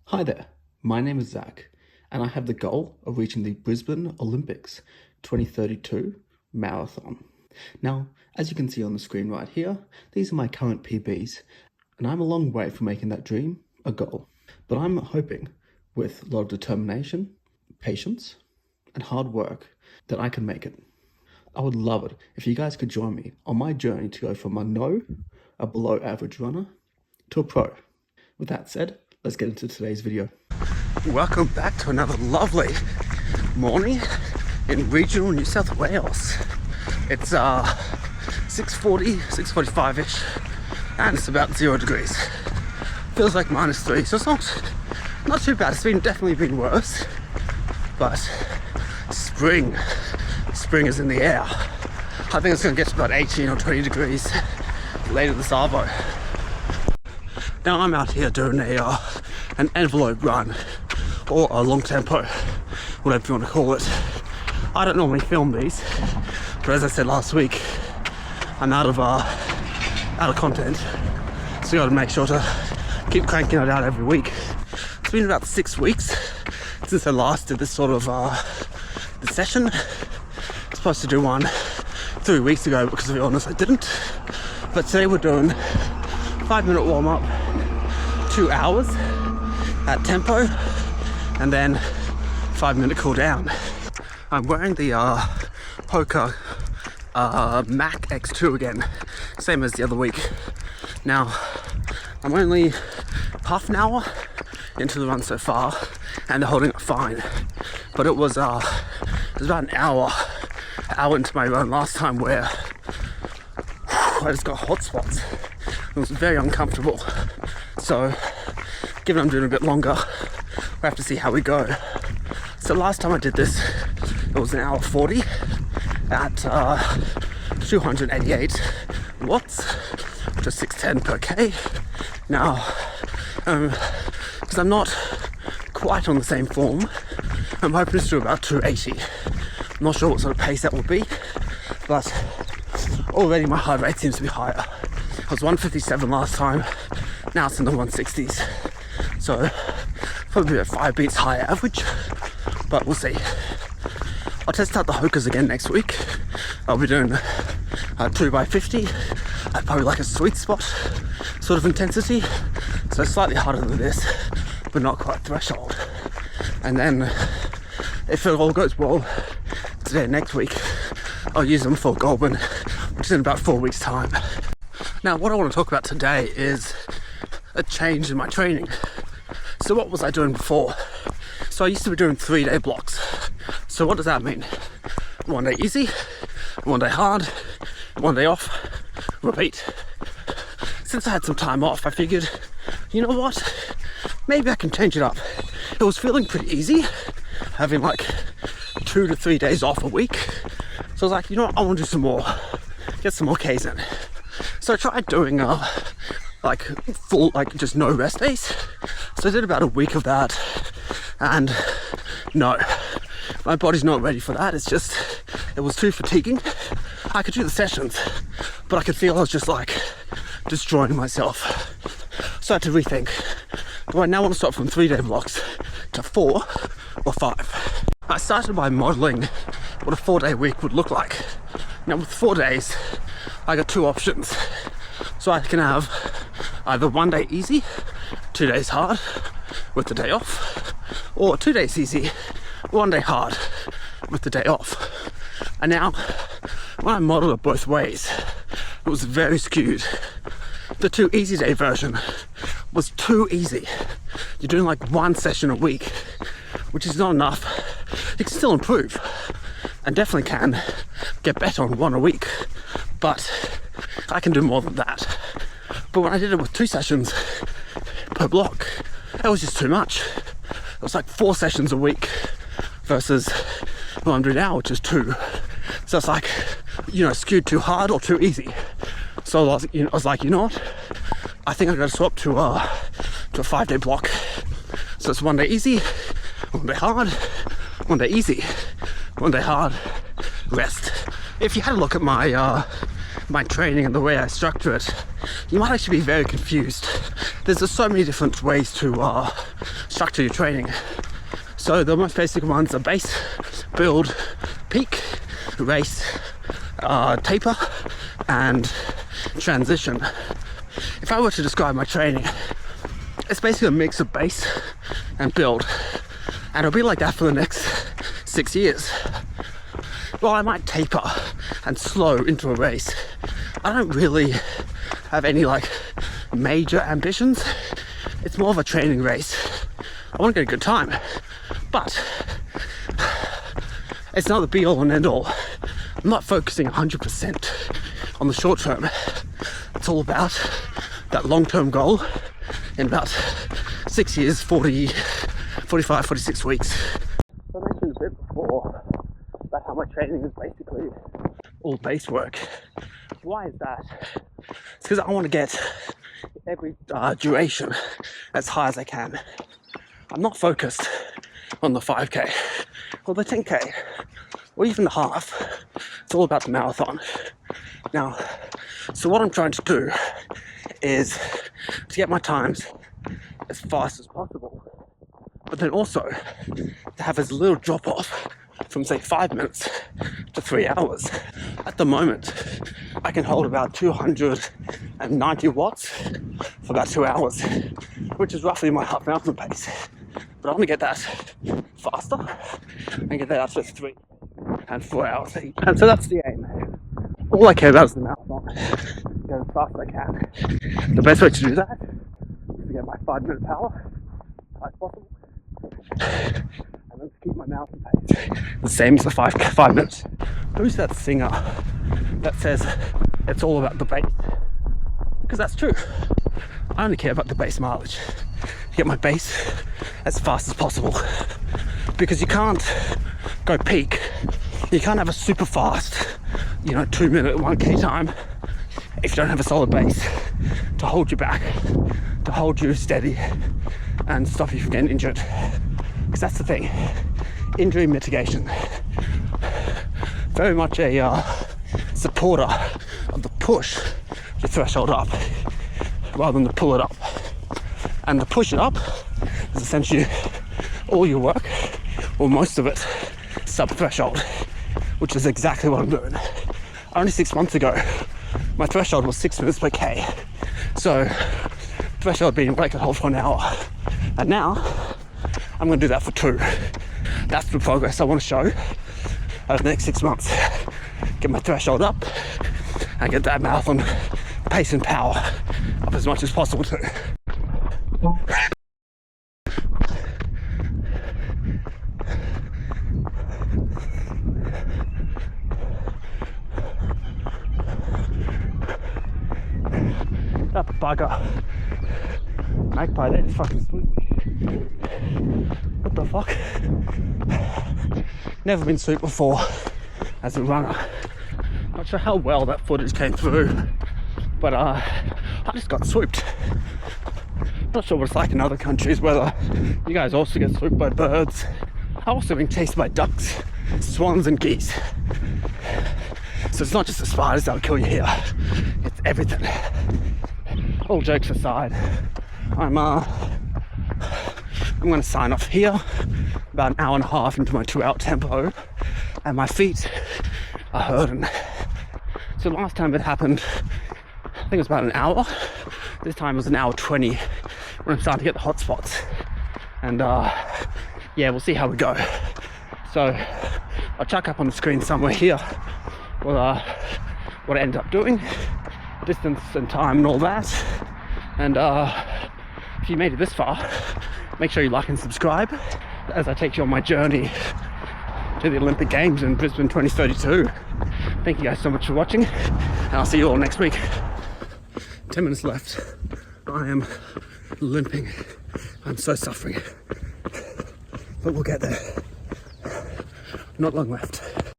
Hi there, my name is Zach, and I have the goal of reaching the Brisbane Olympics 2032 marathon. Now, as you can see on the screen right here, these are my current PBs, and I'm a long way from making that dream a goal. But I'm hoping, with a lot of determination, patience, and hard work, that I can make it. I would love it if you guys could join me on my journey to go from a below average runner, to a pro. With that said, let's get into today's video. Welcome back to another lovely morning in regional New South Wales. It's 6:40, 6:45ish, and it's about 0 degrees. Feels like -3, so it's not too bad. It's definitely been worse, but spring is in the air. I think it's going to get to about 18 or 20 degrees later this arvo. Now I'm out here doing an envelope run, or a long tempo, whatever you want to call it. I don't normally film these, but as I said last week, I'm out of content, so you got to make sure to keep cranking it out every week. It's been about 6 weeks since I last did this sort of the session. I was supposed to do one 3 weeks ago, because to be honest I didn't. But today we're doing 5-minute warm up, 2 hours at tempo, and then 5-minute cool down. I'm wearing the Hoka Mac X2 again, same as the other week. Now I'm only half an hour into the run so far, and they're holding it fine. But it was about an hour into my run last time where I just got hot spots. It was very uncomfortable. So, given I'm doing a bit longer, we have to see how we go. So last time I did this, it was an hour 40 at 288 watts, which is 610 per K. Now, because I'm not quite on the same form, I'm hoping to do about 280. I'm not sure what sort of pace that will be, but already my heart rate seems to be higher. I was 157 last time, now it's in the 160s. So probably about 5 beats higher average, but we'll see. I'll test out the Hokas again next week. I'll be doing 2x50 at probably like a sweet spot sort of intensity. So slightly harder than this, but not quite threshold. And then if it all goes well today and next week, I'll use them for Goulburn, which is in about 4 weeks' time. Now, what I want to talk about today is a change in my training. So what was I doing before? So I used to be doing 3-day blocks. So what does that mean? 1 day easy, 1 day hard, 1 day off, repeat. Since I had some time off, I figured, you know what? Maybe I can change it up. It was feeling pretty easy, having like 2 to 3 days off a week. So I was like, you know what? I want to do some more, get some more Ks in. So I tried doing full, just no rest days. So I did about a week of that, and no, my body's not ready for that. It was too fatiguing. I could do the sessions, but I could feel I was just like destroying myself. So I had to rethink. Do I now want to start from 3-day blocks to 4 or 5? I started by modeling what a 4-day week would look like. Now with 4 days, I got 2 options. So I can have either 1 day easy, 2 days hard with the day off, or 2 days easy, 1 day hard with the day off. And now, when I modeled it both ways, it was very skewed. The 2 easy day version was too easy. You're doing like 1 session a week, which is not enough. You can still improve, and definitely can get better on 1 a week, but I can do more than that. But when I did it with 2 sessions per block, it was just too much. It was like 4 sessions a week versus what I'm doing now, which is 2. So it's like, skewed too hard or too easy. So I was like, you know what? I think I got to swap to a 5-day block. So it's 1 day easy, 1 day hard, 1 day easy, 1 day hard, rest. If you had a look at my training and the way I structure it, you might actually be very confused. There's just so many different ways to structure your training. So the most basic ones are base, build, peak, race, taper, and transition. If I were to describe my training, it's basically a mix of base and build, and it'll be like that for the next 6 years. Well, I might taper and slow into a race. I don't really have any like major ambitions. It's more of a training race. I want to get a good time, but it's not the be all and end all. I'm not focusing 100% on the short term. It's all about that long-term goal in about 6 years, 40, 45, 46 weeks. So I mentioned a bit before about how my training is basically all base work. Why is that? It's because I want to get every duration as high as I can. I'm not focused on the 5k or the 10k or even the half. It's all about the marathon. Now, so what I'm trying to do is to get my times as fast as possible, but then also to have as little drop off from say 5 minutes to 3 hours. At the moment, I can hold about 290 watts for about 2 hours, which is roughly my half marathon pace. But I want to get that faster and get that up to 3 and 4 hours each. And so that's the aim. All I care about is the marathon. Go as fast as I can. The best way to do that is to get my 5-minute power as high as possible. And then to keep my marathon pace the same as the 5 minutes. Who's that singer that says it's all about the base? Because that's true. I only care about the base mileage. To get my base as fast as possible. Because you can't go peak. You can't have a super fast, 2-minute 1k time if you don't have a solid base to hold you back, to hold you steady and stop you from getting injured. Because that's the thing, injury mitigation. Very much a supporter of the push the threshold up rather than the pull it up. And the push it up is essentially all your work, or most of it, sub-threshold, which is exactly what I'm doing. Only 6 months ago, my threshold was 6 minutes per K. So, threshold being what I could hold for an hour. And now, I'm gonna do that for 2. That's the progress I want to show over the next 6 months. Get my threshold up and get that marathon pace and power up as much as possible too. That bugger. Magpie, that is fucking sweet. What the fuck? Never been swooped before as a runner. Not sure how well that footage came through, but I just got swooped. Not sure what it's like in other countries, whether you guys also get swooped by birds. I've also been chased by ducks, swans and geese. So it's not just the spiders that'll kill you here, it's everything. All jokes aside, I'm going to sign off here, about an hour and a half into my 2-hour tempo, and my feet are hurting. So last time it happened, I think it was about an hour. This time it was an hour 20 when I'm starting to get the hot spots. And yeah, we'll see how we go. So I'll chuck up on the screen somewhere here what I ended up doing, distance and time and all that. And if you made it this far, make sure you like and subscribe as I take you on my journey to the Olympic Games in Brisbane 2032. Thank you guys so much for watching, and I'll see you all next week. 10 minutes left. I am limping. I'm so suffering, but we'll get there. Not long left.